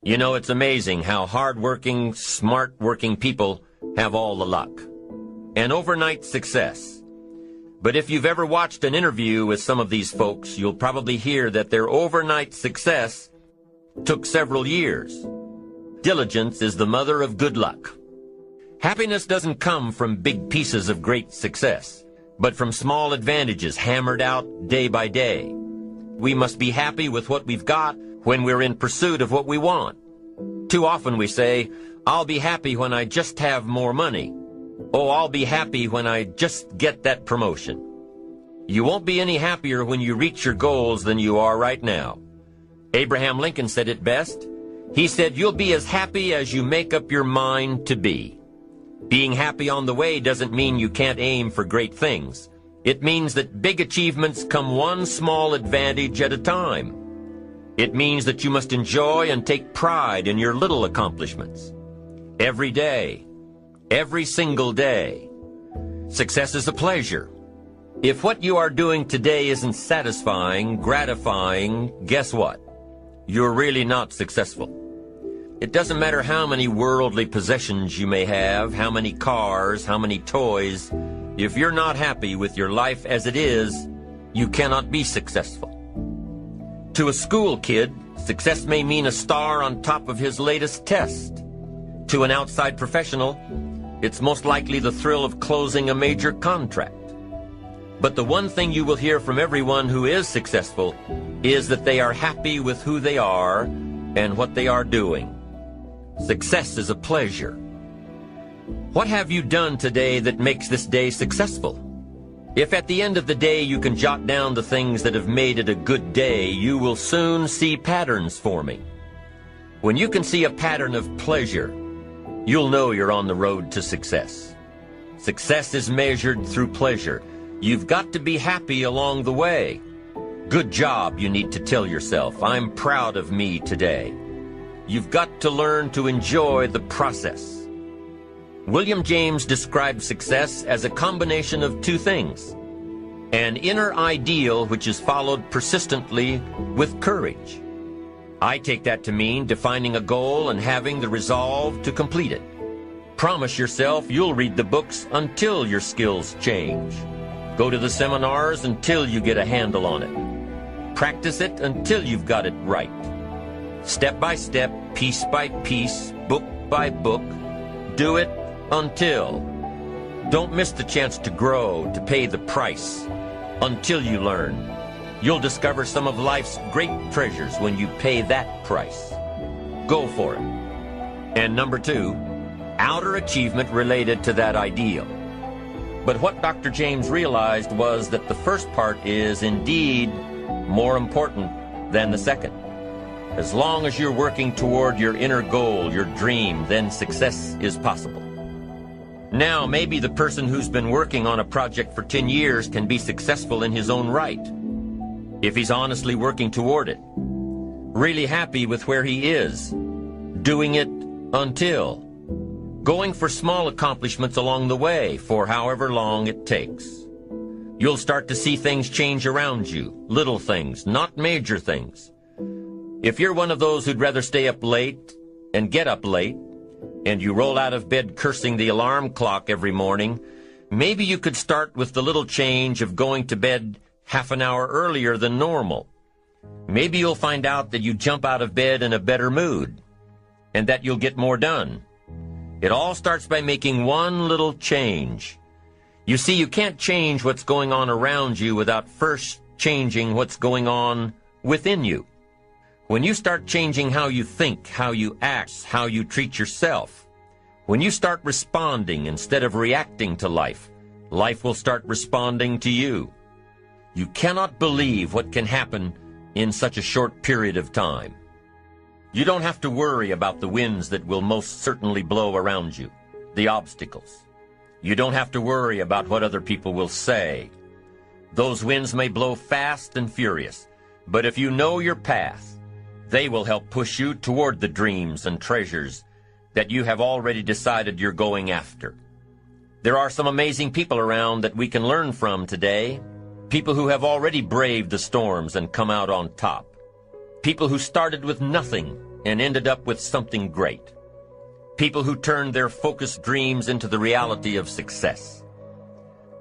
You know, it's amazing how hard-working, smart-working people have all the luck. An overnight success. But if you've ever watched an interview with some of these folks, you'll probably hear that their overnight success took several years. Diligence is the mother of good luck. Happiness doesn't come from big pieces of great success, but from small advantages hammered out day by day. We must be happy with what we've got when we're in pursuit of what we want. Too often we say, I'll be happy when I just have more money. Oh, I'll be happy when I just get that promotion. You won't be any happier when you reach your goals than you are right now. Abraham Lincoln said it best. He said, you'll be as happy as you make up your mind to be. Being happy on the way doesn't mean you can't aim for great things. It means that big achievements come one small advantage at a time. It means that you must enjoy and take pride in your little accomplishments. Every day, every single day. Success is a pleasure. If what you are doing today isn't satisfying, gratifying, guess what? You're really not successful. It doesn't matter how many worldly possessions you may have, how many cars, how many toys. If you're not happy with your life as it is, you cannot be successful. To a school kid, success may mean a star on top of his latest test. To an outside professional, it's most likely the thrill of closing a major contract. But the one thing you will hear from everyone who is successful is that they are happy with who they are and what they are doing. Success is a pleasure. What have you done today that makes this day successful? If at the end of the day you can jot down the things that have made it a good day, you will soon see patterns forming. When you can see a pattern of pleasure, you'll know you're on the road to success. Success is measured through pleasure. You've got to be happy along the way. Good job, you need to tell yourself. I'm proud of me today. You've got to learn to enjoy the process. William James described success as a combination of two things: an inner ideal which is followed persistently with courage. I take that to mean defining a goal and having the resolve to complete it. Promise yourself you'll read the books until your skills change. Go to the seminars until you get a handle on it. Practice it until you've got it right. Step by step, piece by piece, book by book, do it until. Don't miss the chance to grow, to pay the price, until you learn. You'll discover some of life's great treasures when you pay that price. Go for it. And number 2, outer achievement related to that ideal. But what Dr. James realized was that the first part is indeed more important than the second. As long as you're working toward your inner goal, your dream, then success is possible. Now, maybe the person who's been working on a project for 10 years can be successful in his own right, if he's honestly working toward it, really happy with where he is, doing it until, going for small accomplishments along the way for however long it takes. You'll start to see things change around you, little things, not major things. If you're one of those who'd rather stay up late and get up late, and you roll out of bed cursing the alarm clock every morning, maybe you could start with the little change of going to bed half an hour earlier than normal. Maybe you'll find out that you jump out of bed in a better mood, and that you'll get more done. It all starts by making one little change. You see, you can't change what's going on around you without first changing what's going on within you. When you start changing how you think, how you act, how you treat yourself, when you start responding instead of reacting to life, life will start responding to you. You cannot believe what can happen in such a short period of time. You don't have to worry about the winds that will most certainly blow around you, the obstacles. You don't have to worry about what other people will say. Those winds may blow fast and furious, but if you know your path, they will help push you toward the dreams and treasures that you have already decided you're going after. There are some amazing people around that we can learn from today, people who have already braved the storms and come out on top, people who started with nothing and ended up with something great. People who turned their focused dreams into the reality of success.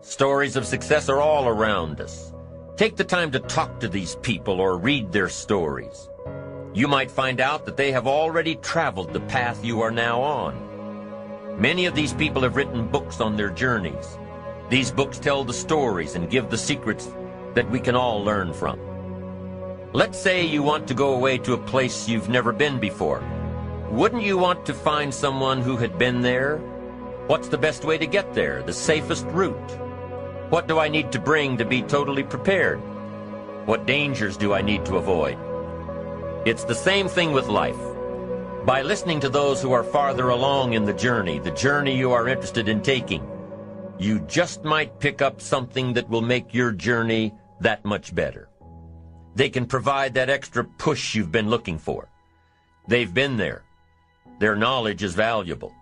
Stories of success are all around us. Take the time to talk to these people or read their stories. You might find out that they have already traveled the path you are now on. Many of these people have written books on their journeys. These books tell the stories and give the secrets that we can all learn from. Let's say you want to go away to a place you've never been before. Wouldn't you want to find someone who had been there? What's the best way to get there? The safest route? What do I need to bring to be totally prepared? What dangers do I need to avoid? It's the same thing with life. By listening to those who are farther along in the journey you are interested in taking, you just might pick up something that will make your journey that much better. They can provide that extra push you've been looking for. They've been there. Their knowledge is valuable.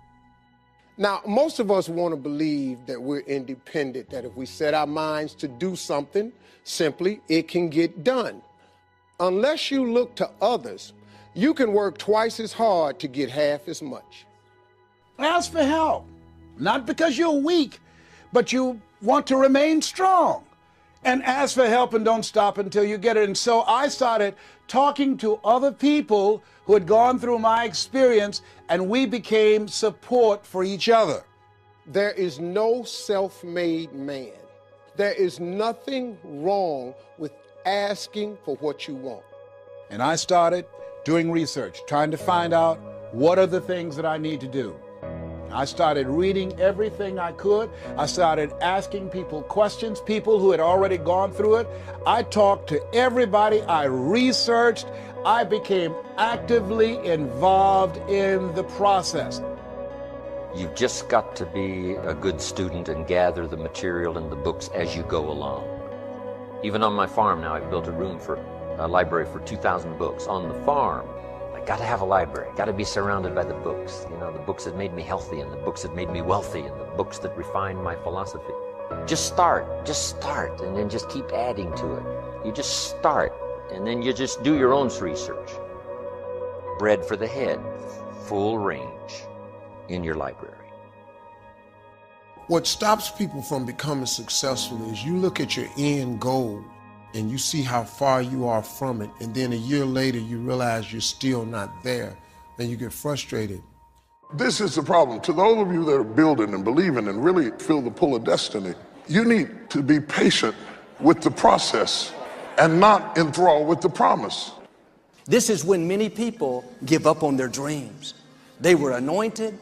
Now, most of us want to believe that we're independent, that if we set our minds to do something, simply it can get done. Unless you look to others, you can work twice as hard to get half as much. Ask for help, not because you're weak, but you want to remain strong. And ask for help and don't stop until you get it. And so I started talking to other people who had gone through my experience, and we became support for each other. There is no self-made man. There is nothing wrong with asking for what you want. And I started doing research, trying to find out what are the things that I need to do. I started reading everything I could. I started asking people questions, people who had already gone through it. I talked to everybody. I researched. I became actively involved in the process. You've just got to be a good student and gather the material and the books as you go along. Even on my farm now, I've built a library for 2,000 books. On the farm, got to have a library, got to be surrounded by the books. You know, the books that made me healthy and the books that made me wealthy and the books that refined my philosophy. Just start, and then just keep adding to it. You just start, and then you just do your own research. Bread for the head, full range in your library. What stops people from becoming successful is you look at your end goal and you see how far you are from it, and then a year later you realize you're still not there, and you get frustrated. This is the problem. To those of you that are building and believing and really feel the pull of destiny, you need to be patient with the process and not enthralled with the promise. This is when many people give up on their dreams. They were anointed,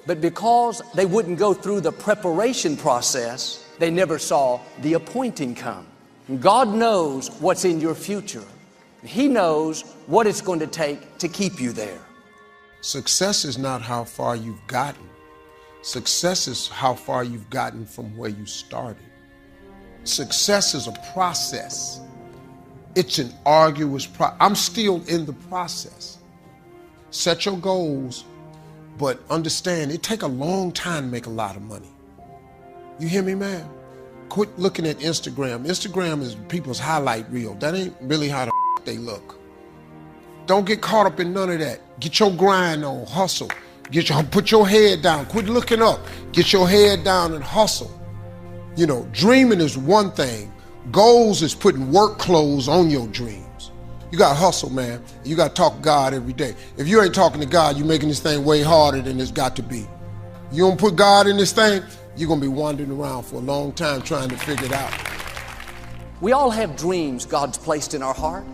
but because they wouldn't go through the preparation process, they never saw the appointing come. God knows what's in your future. He knows what it's going to take to keep you there. Success is not how far you've gotten. Success is how far you've gotten from where you started. Success is a process. It's an arduous process. I'm still in the process. Set your goals, but understand it takes a long time to make a lot of money. You hear me, man? Quit looking at Instagram. Instagram is people's highlight reel. That ain't really how the they look. Don't get caught up in none of that. Get your grind on, hustle. Put your head down. Quit looking up. Get your head down and hustle. You know, dreaming is one thing. Goals is putting work clothes on your dreams. You got to hustle, man. You got to talk to God every day. If you ain't talking to God, you're making this thing way harder than it's got to be. You don't put God in this thing, you're going to be wandering around for a long time trying to figure it out. We all have dreams God's placed in our heart,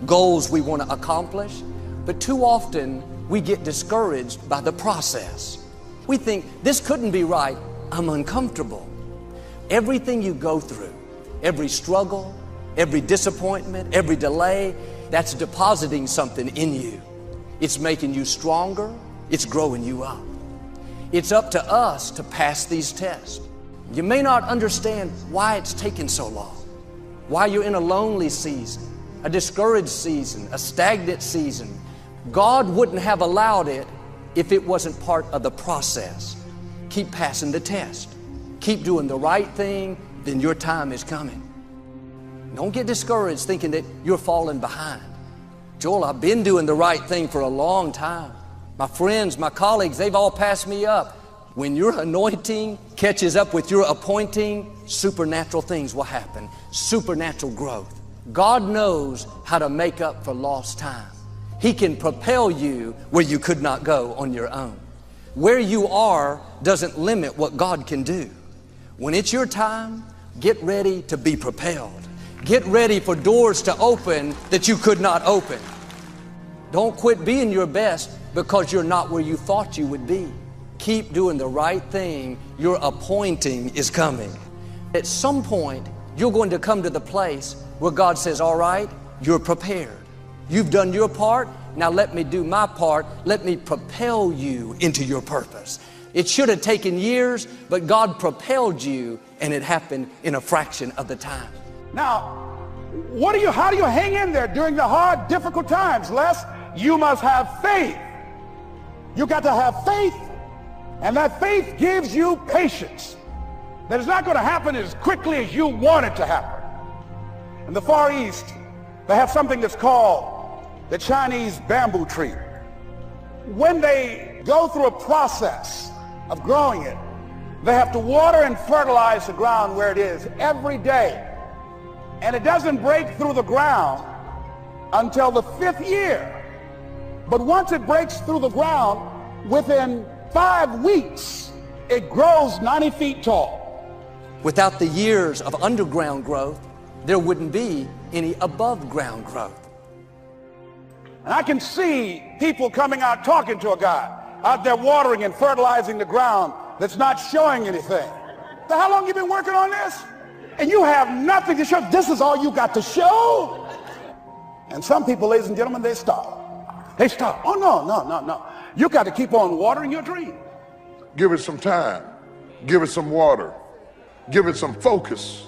goals we want to accomplish, but too often we get discouraged by the process. We think, this couldn't be right, I'm uncomfortable. Everything you go through, every struggle, every disappointment, every delay, that's depositing something in you. It's making you stronger, it's growing you up. It's up to us to pass these tests. You may not understand why it's taken so long, why you're in a lonely season, a discouraged season, a stagnant season. God wouldn't have allowed it if it wasn't part of the process. Keep passing the test. Keep doing the right thing, then your time is coming. Don't get discouraged thinking that you're falling behind. Joel, I've been doing the right thing for a long time. My friends, my colleagues, they've all passed me up. When your anointing catches up with your appointing, supernatural things will happen. Supernatural growth. God knows how to make up for lost time. He can propel you where you could not go on your own. Where you are doesn't limit what God can do. When it's your time, get ready to be propelled. Get ready for doors to open that you could not open. Don't quit being your best because you're not where you thought you would be. Keep doing the right thing. Your appointing is coming. At some point, you're going to come to the place where God says, all right, you're prepared. You've done your part. Now let me do my part. Let me propel you into your purpose. It should have taken years, but God propelled you, and it happened in a fraction of the time. Now, how do you hang in there during the hard, difficult times, Les? You must have faith. You got to have faith, and that faith gives you patience. That it's not going to happen as quickly as you want it to happen. In the Far East, they have something that's called the Chinese bamboo tree. When they go through a process of growing it, they have to water and fertilize the ground where it is every day. And it doesn't break through the ground until the 5th year. But once it breaks through the ground, within 5 weeks, it grows 90 feet tall. Without the years of underground growth, there wouldn't be any above ground growth. And I can see people coming out talking to a guy out there watering and fertilizing the ground that's not showing anything. So how long you been working on this? And you have nothing to show. This is all you got to show. And some people, ladies and gentlemen, they stop. They stop. Oh, no. You got to keep on watering your dream. Give it some time. Give it some water. Give it some focus.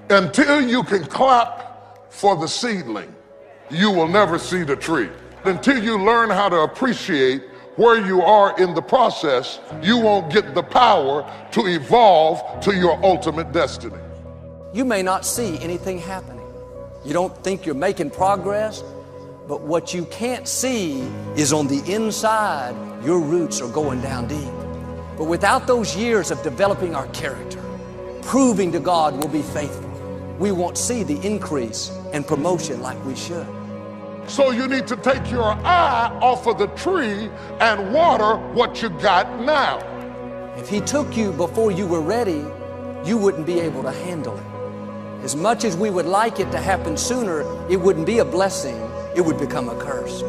Until you can clap for the seedling, you will never see the tree. Until you learn how to appreciate where you are in the process, you won't get the power to evolve to your ultimate destiny. You may not see anything happening. You don't think you're making progress, but what you can't see is on the inside, your roots are going down deep. But without those years of developing our character, proving to God we'll be faithful, we won't see the increase and promotion like we should. So you need to take your eye off of the tree and water what you got now. If He took you before you were ready, you wouldn't be able to handle it. As much as we would like it to happen sooner, it wouldn't be a blessing, it would become a curse.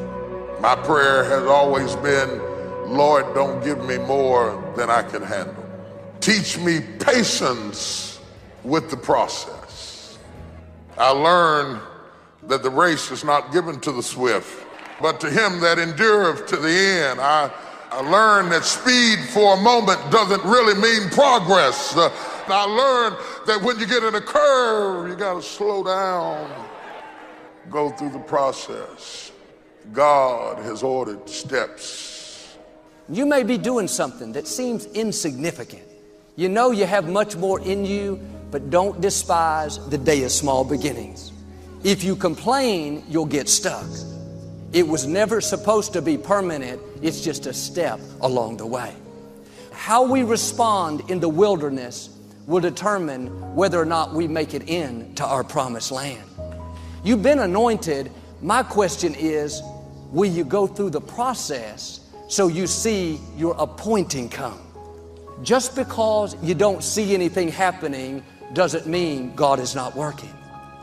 My prayer has always been, Lord, don't give me more than I can handle. Teach me patience with the process. I learned that the race is not given to the swift, but to him that endureth to the end. I learned that speed for a moment doesn't really mean progress. I learned that when you get in a curve, you got to slow down, go through the process. God has ordered steps. You may be doing something that seems insignificant. You know you have much more in you, but don't despise the day of small beginnings. If you complain, you'll get stuck. It was never supposed to be permanent. It's just a step along the way. How we respond in the wilderness will determine whether or not we make it into our promised land. You've been anointed. My question is, will you go through the process so you see your appointing come? Just because you don't see anything happening doesn't mean God is not working.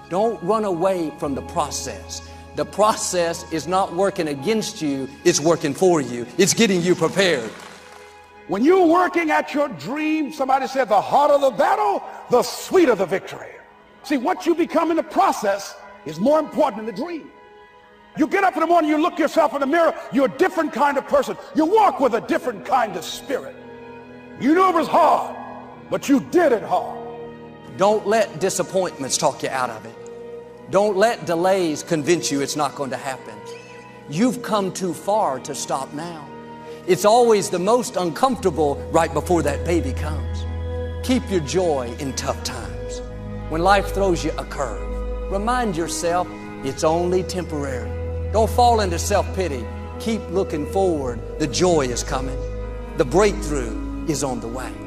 Don't run away from the process. The process is not working against you, it's working for you. It's getting you prepared. When you're working at your dream, somebody said the harder the battle, the sweeter the victory. See, what you become in the process is more important than the dream. You get up in the morning, you look yourself in the mirror, you're a different kind of person. You walk with a different kind of spirit. You knew it was hard, but you did it hard. Don't let disappointments talk you out of it. Don't let delays convince you it's not going to happen. You've come too far to stop now. It's always the most uncomfortable right before that baby comes. Keep your joy in tough times. When life throws you a curve, remind yourself it's only temporary. Don't fall into self-pity. Keep looking forward. The joy is coming. The breakthrough is on the way.